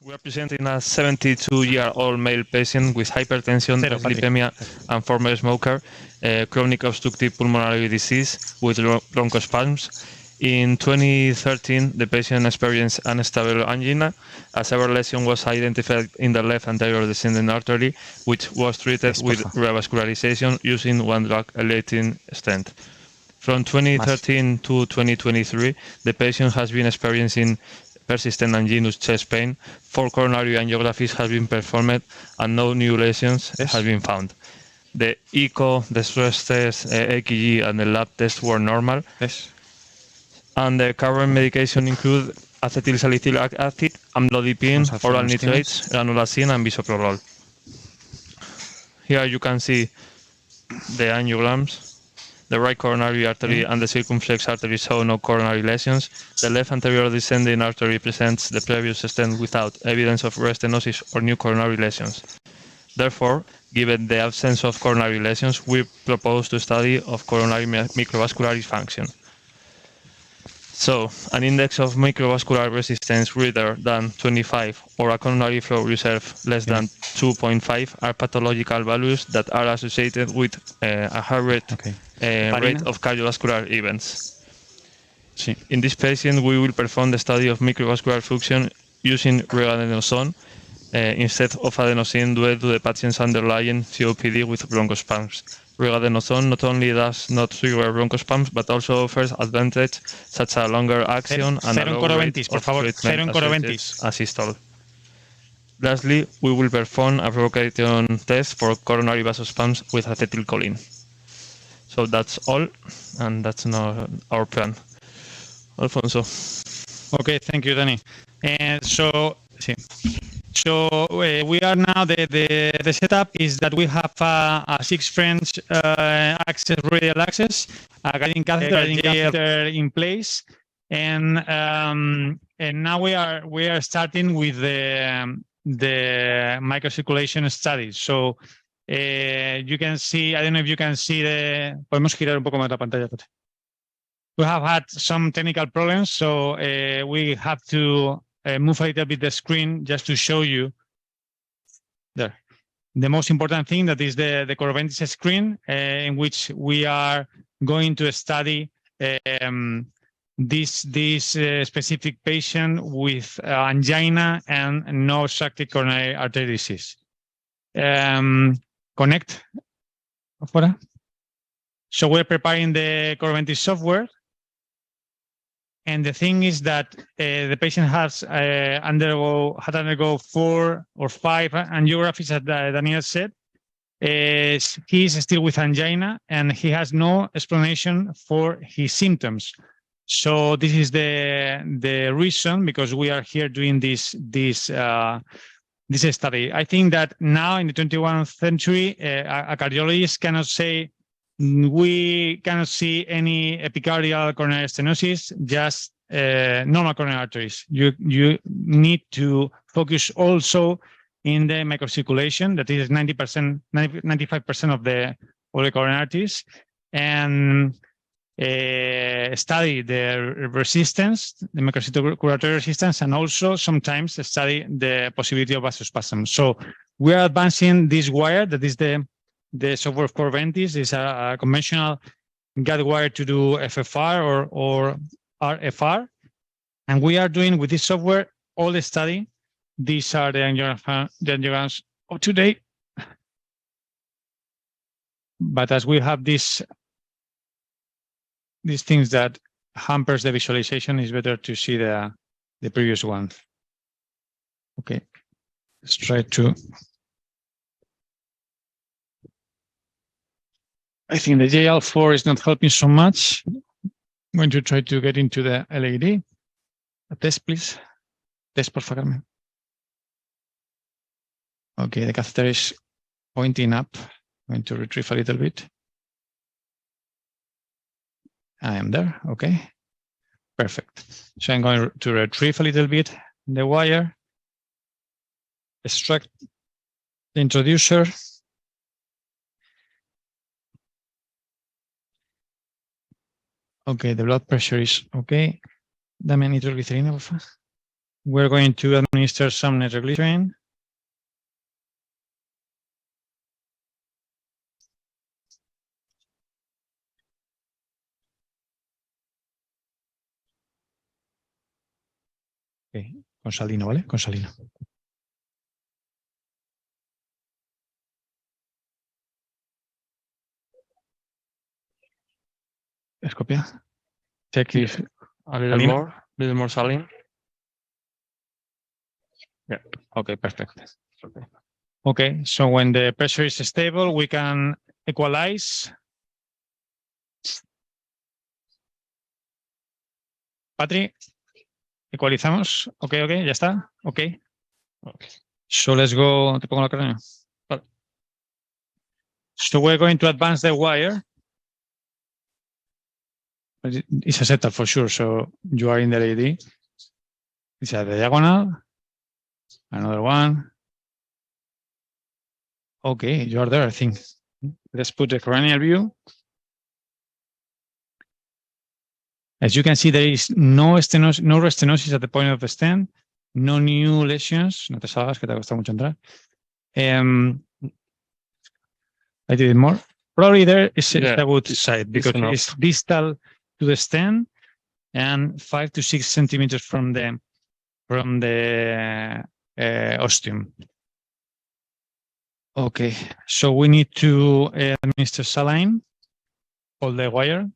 We are presenting a 72-year-old male patient with hypertension, dyslipidemia, and former smoker, chronic obstructive pulmonary disease with bronchospasms. In 2013, the patient experienced unstable angina. A severe lesion was identified in the left anterior descending artery, which was treated with revascularization using one drug, electing stent. From 2013 to 2023, the patient has been experiencing persistent anginous chest pain. 4 coronary angiographies have been performed and no new lesions have been found. The echo, the stress test, EKG, and the lab test were normal. And the current medication include acetyl salicylic acid, amlodipine, oral nitrates, ranulazine, and bisoprolol. Here you can see the angiograms. The right coronary artery and the circumflex artery show no coronary lesions. The left anterior descending artery presents the previous stent without evidence of restenosis or new coronary lesions. Therefore, given the absence of coronary lesions, we propose to study of coronary microvascular dysfunction. So, an index of microvascular resistance greater than 25 or a coronary flow reserve less than 2.5 are pathological values that are associated with a high rate of cardiovascular events. In this patient, we will perform the study of microvascular function using Regadenoson instead of adenosine due to the patient's underlying COPD with bronchospasms. Regadenoson not only does not trigger bronchospasms, but also offers advantage such as longer action and a low rate of treatment asystole. Lastly, we will perform a provocative test for coronary vasospasms with acetylcholine. So that's all, and that's not our plan. Alfonso. Okay, thank you, Danny. And so we are now, the setup is that we have a 6 French radial access, a guiding catheter in place, and now we are starting with the microcirculation study. So you can see, I don't know if you can see podemos girar un poco más la pantalla. We have had some technical problems, so we have to move a little bit the screen just to show you there. The most important thing that is the Coroventis screen in which we are going to study this specific patient with angina and no obstructive coronary artery disease. Connect. So we're preparing the Coroventis software. And the thing is that the patient has undergo 4 or 5 angiographies, as Daniel said. He is still with angina, and he has no explanation for his symptoms. So this is the reason, because we are here doing this study. I think that now in the 21st century, a cardiologist cannot say, we cannot see any epicardial coronary stenosis, just normal coronary arteries. You need to focus also in the microcirculation, that is 95% of the coronary arteries, and study the resistance, the microcirculatory resistance, and also sometimes study the possibility of vasospasm. So we are advancing this wire, that is the software of Coroventis. Is a conventional guide wire to do FFR or RFR. And we are doing with this software all the study. These are the angiograms of today. But as we have these things that hampers the visualization, it's better to see the previous one. Okay, let's try to. I think the JL4 is not helping so much. I'm going to try to get into the LAD. A test, please. Test, por favor. Okay, the catheter is pointing up. I'm going to retrieve a little bit. I am there. Okay, perfect. So I'm going to retrieve a little bit the wire, extract the introducer. Okay, the blood pressure is okay. Dame nitroglicerina, por favor. We're going to administer some nitroglycerin. Okay. Con salino, ¿vale? Con salino. Escopia. Check if a little more saline. Yeah. Okay, perfect. Okay, so when the pressure is stable, we can equalize. Patri, ecualizamos. Okay, ya está. Okay. So let's go. Te pongo la carne. Vale. So we're going to advance the wire. It's a setup for sure. So you are in the LED. It's a diagonal. Another one. Okay, you are there, I think. Let's put the cranial view. As you can see, there is no restenosis at the point of the stent, no new lesions. No te salgas, que te ha costado mucho entrar. I did it more. Probably there is a good side because it's distal to the stent and 5 to 6 centimeters from the ostium. Okay, so we need to administer saline, hold the wire.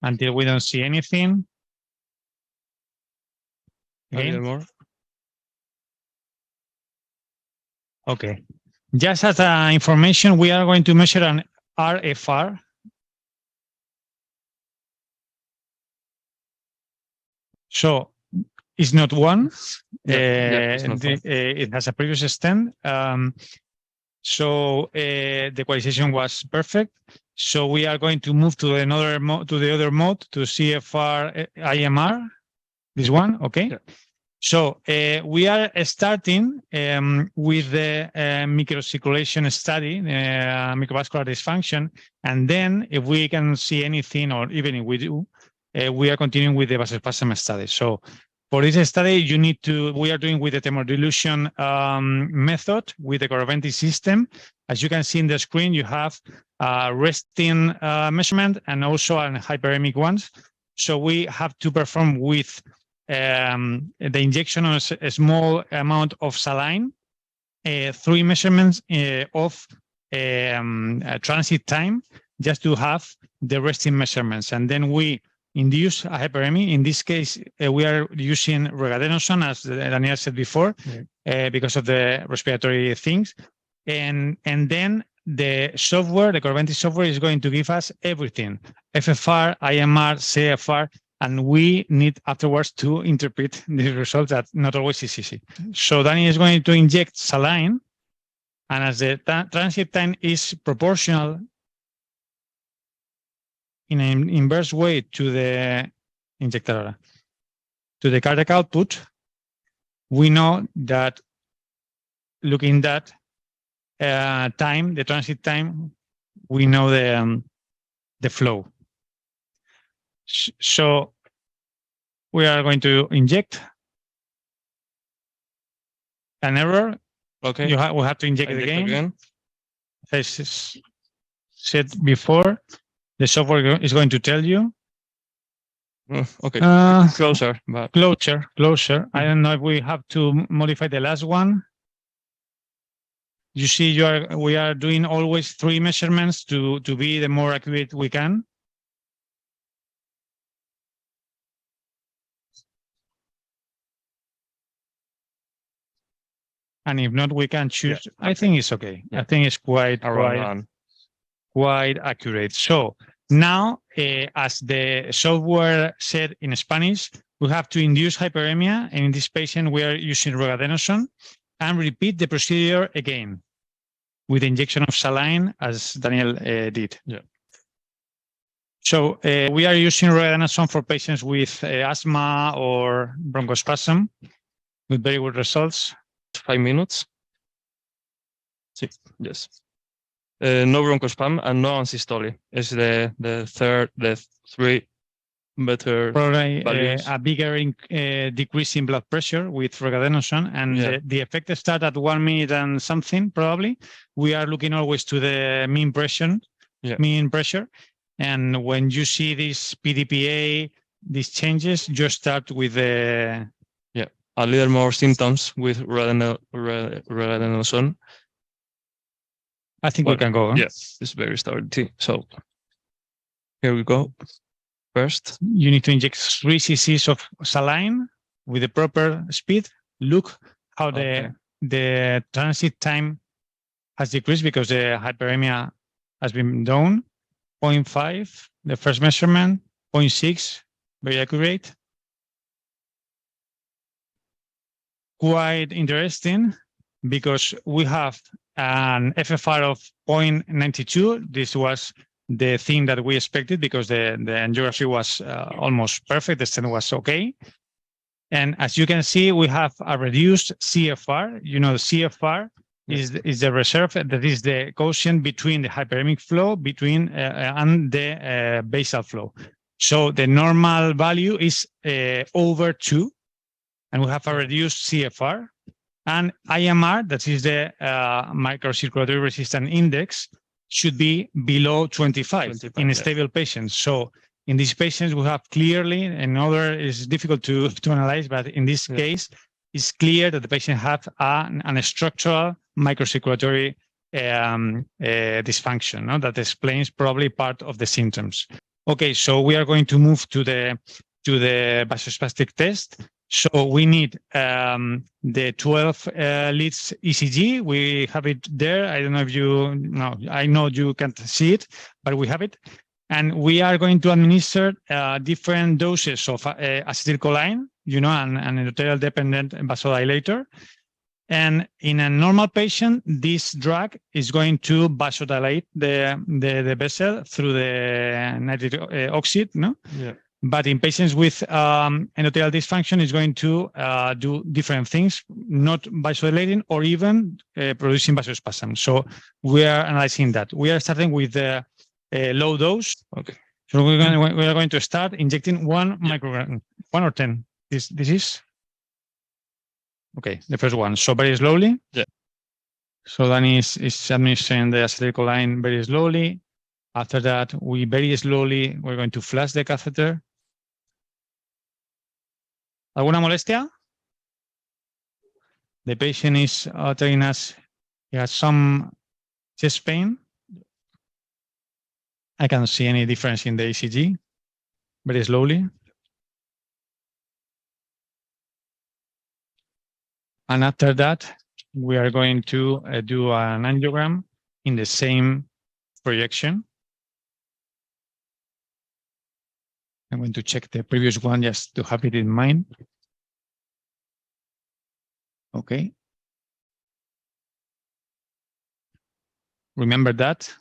Until we don't see anything. Again. More. Okay. Just as information, we are going to measure an RFR. So it's not one. It's not one. It has a previous stent. So the equalization was perfect. So we are going to move to the other mode, to CFR IMR. This one, okay. Yeah. So we are starting with the microcirculation study, microvascular dysfunction, and then if we can see anything, or even if we do, we are continuing with the vasospasm study. So for this study, we are doing with the thermodilution method with the Coronary system. As you can see in the screen, you have resting measurement and also an hyperemic ones. So we have to perform with the injection of a small amount of saline, 3 measurements of transit time, just to have the resting measurements. And then we induce a hyperemia. In this case, we are using Regadenoson, as Daniel said before, because of the respiratory things. And then the software, the Coronary software, is going to give us everything: FFR, IMR, CFR, and we need afterwards to interpret the results that not always is easy. So Danny is going to inject saline, and as the transit time is proportional in an inverse way to the injector, to the cardiac output, we know that looking at time, the transit time, we know the flow. So we are going to inject an error. Okay. We have to inject it again. As said before, the software is going to tell you. Okay. Closer. But... Closer. Mm-hmm. I don't know if we have to modify the last one. You see, we are doing always 3 measurements to be the more accurate we can. And if not, we can choose. Yeah. I think it's okay. Yeah. I think it's quite accurate. So now, as the software said in Spanish, we have to induce hyperemia. And in this patient, we are using Regadenoson, and repeat the procedure again with injection of saline, as Daniel did. Yeah. So we are using Regadenoson for patients with asthma or bronchospasm with very good results. 5 minutes. Yes. No bronchospasm and no asystole. It's the 3 better probably values. a bigger decrease in blood pressure with Regadenoson, and the effect start at 1 minute and something. Probably we are looking always to the mean pressure. And when you see this PDPA, these changes, you start with the a little more symptoms with Regadenoson. I think we can go. Huh? Yes, it's very starting. So here we go. First, you need to inject 3 cc's of saline with the proper speed. Look how the transit time has decreased because the hyperemia has been down. 0.5, the first measurement, 0.6, very accurate. Quite interesting because we have an FFR of 0.92. This was the thing that we expected because the angiography was almost perfect. The stent was okay. And as you can see, we have a reduced CFR. You know, the CFR is the reserve, that is the quotient between the hyperemic flow and the basal flow. So the normal value is over 2, and we have a reduced CFR. And IMR, that is the microcirculatory resistance index, should be below 25 in stable patients. So in these patients, we have clearly, another is difficult to analyze, but in this case, it's clear that the patient has a structural microcirculatory dysfunction. No? That explains probably part of the symptoms. Okay, so we are going to move to the vasospastic test. So we need the 12 leads ECG. We have it there. I don't know if I know you can't see it, but we have it. And we are going to administer different doses of acetylcholine, an endothelial-dependent vasodilator. And in a normal patient, this drug is going to vasodilate the vessel through the nitric oxide, no? Yeah. But in patients with endothelial dysfunction, it's going to do different things, not vasodilating or even producing vasospasm. So we are analyzing that. We are starting with the low dose. Okay. So we are going to start injecting 1 microgram, 1 or 10. This is okay. The first one. So very slowly. Yeah. So then is administering the acetylcholine very slowly. After that, we're going to flush the catheter. ¿Alguna molestia? The patient is telling us he has some chest pain. I can't see any difference in the ECG. Very slowly. And after that, we are going to do an angiogram in the same projection. I'm going to check the previous one just to have it in mind. Okay. Remember that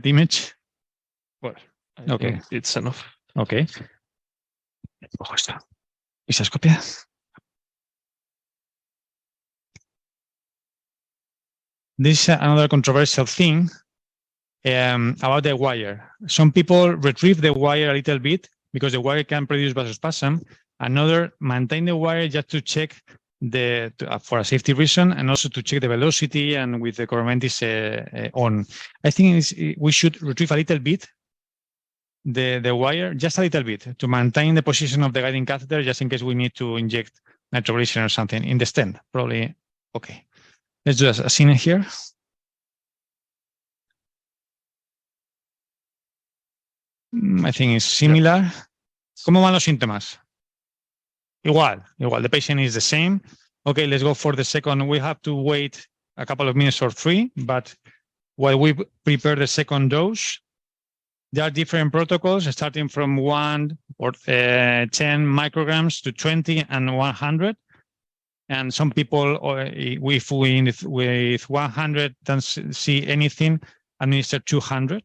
image? Well, okay. It's enough. Okay. Ojo está. Isoscopia. This is another controversial thing about the wire. Some people retrieve the wire a little bit because the wire can produce vasospasm. Another maintain the wire just to check for a safety reason and also to check the velocity and with the coromentis on. I think we should retrieve a little bit the wire, just a little bit, to maintain the position of the guiding catheter just in case we need to inject nitroglycerin or something in the stent. Probably okay. Let's do a scene here. I think it's similar. ¿Cómo van los síntomas? Igual. The patient is the same. Okay, let's go for the second. We have to wait a couple of minutes or 3, but while we prepare the second dose, there are different protocols starting from 1 or 10 micrograms to 20 and 100. And some people, with 100 don't see anything, administer 200.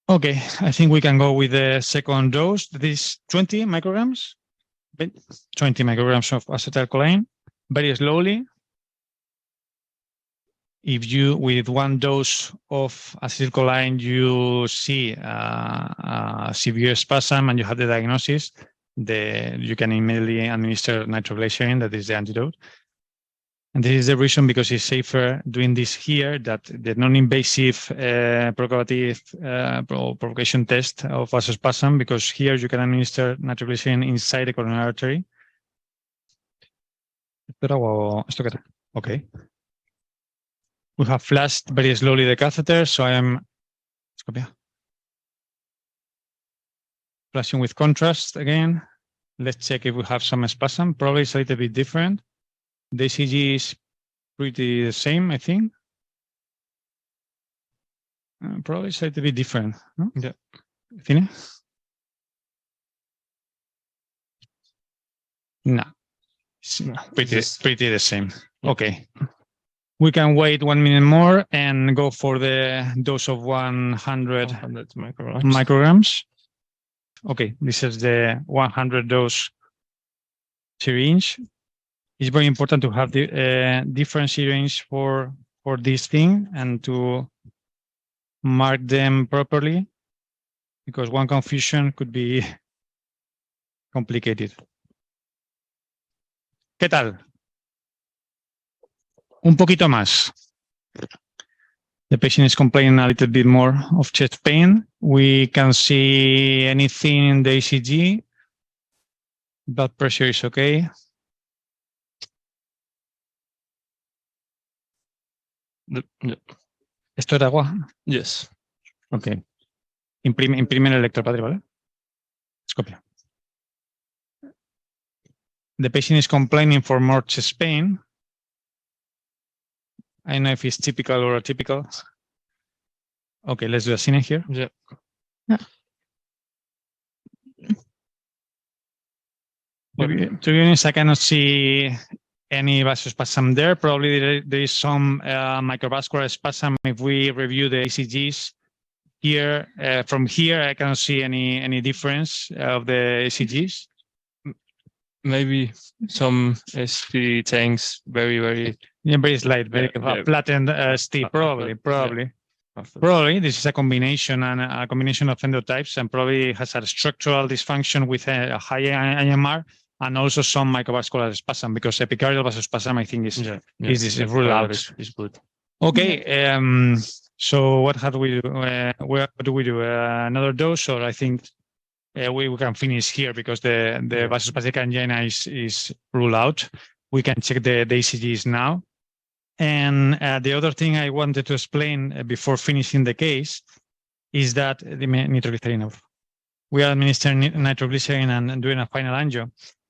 Okay, I think we can go with the second dose. This is 20 micrograms. 20 micrograms of acetylcholine, very slowly. if you, with one dose of acetylcholine, you see severe spasm and you have the diagnosis, you can immediately administer nitroglycerin, that is the antidote. And this is the reason, because it's safer doing this here, that the non-invasive provocative provocation test of vasospasm, because here you can administer nitroglycerin inside the coronary artery. Okay. We have flashed very slowly the catheter, so I am flashing with contrast again. Let's check if we have some spasm. Probably it's a little bit different. The ECG is pretty the same, I think. Probably it's a little bit different. No? Yeah. Fine? No. It's pretty the same. Yeah. Okay. We can wait 1 minute more and go for the dose of 100 micrograms. Okay, this is the 100 dose syringe. It's very important to have the different syringe for this thing and to mark them properly, because one confusion could be complicated. ¿Qué tal? Un poquito más. The patient is complaining a little bit more of chest pain. We can see anything in the ECG. Blood pressure is okay. ¿Esto era agua? Yes. Okay. Imprime el electropadre, ¿vale? Escopia. The patient is complaining for more chest pain. I don't know if it's typical or atypical. Okay, let's do a cine here. Yeah. To be honest, I cannot see any vasospasm there. Probably there is some microvascular spasm. If we review the ECGs here, from here, I cannot see any difference of the ECGs. Maybe some SP tanks, very slight, very flattened ST, probably. Probably this is a combination of endotypes, and probably has a structural dysfunction with a high IMR and also some microvascular spasm, because epicardial vasospasm, I think, is ruled out. Is good. Okay, so what do we do? What do we do? Another dose, or I think we can finish here, because the vasospastic angina is ruled out. We can check the ECGs now. And the other thing I wanted to explain before finishing the case is that the nitroglycerin, we are administering nitroglycerin and doing a final angio,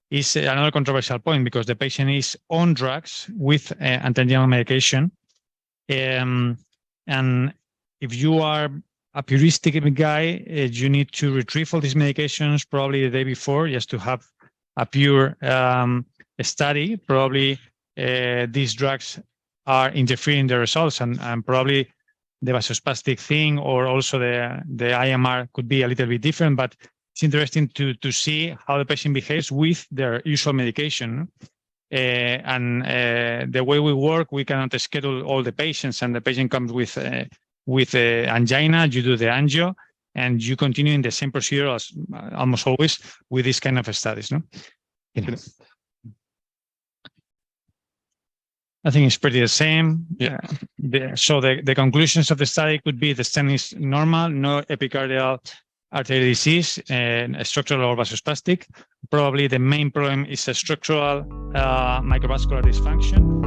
is another controversial point, because the patient is on drugs with anti-anginal medication. And if you are a puristic guy, you need to retrieve all these medications probably the day before, just to have a pure study. Probably these drugs are interfering in the results, and probably the vasospastic thing, or also the IMR could be a little bit different, but it's interesting to see how the patient behaves with their usual medication. And the way we work, we cannot schedule all the patients, and the patient comes with angina, you do the angio, and you continue in the same procedure as almost always with this kind of studies. No? I think it's pretty the same. Yeah. So the conclusions of the study could be the stent is normal, no epicardial artery disease, and structural or vasospastic. Probably the main problem is a structural microvascular dysfunction.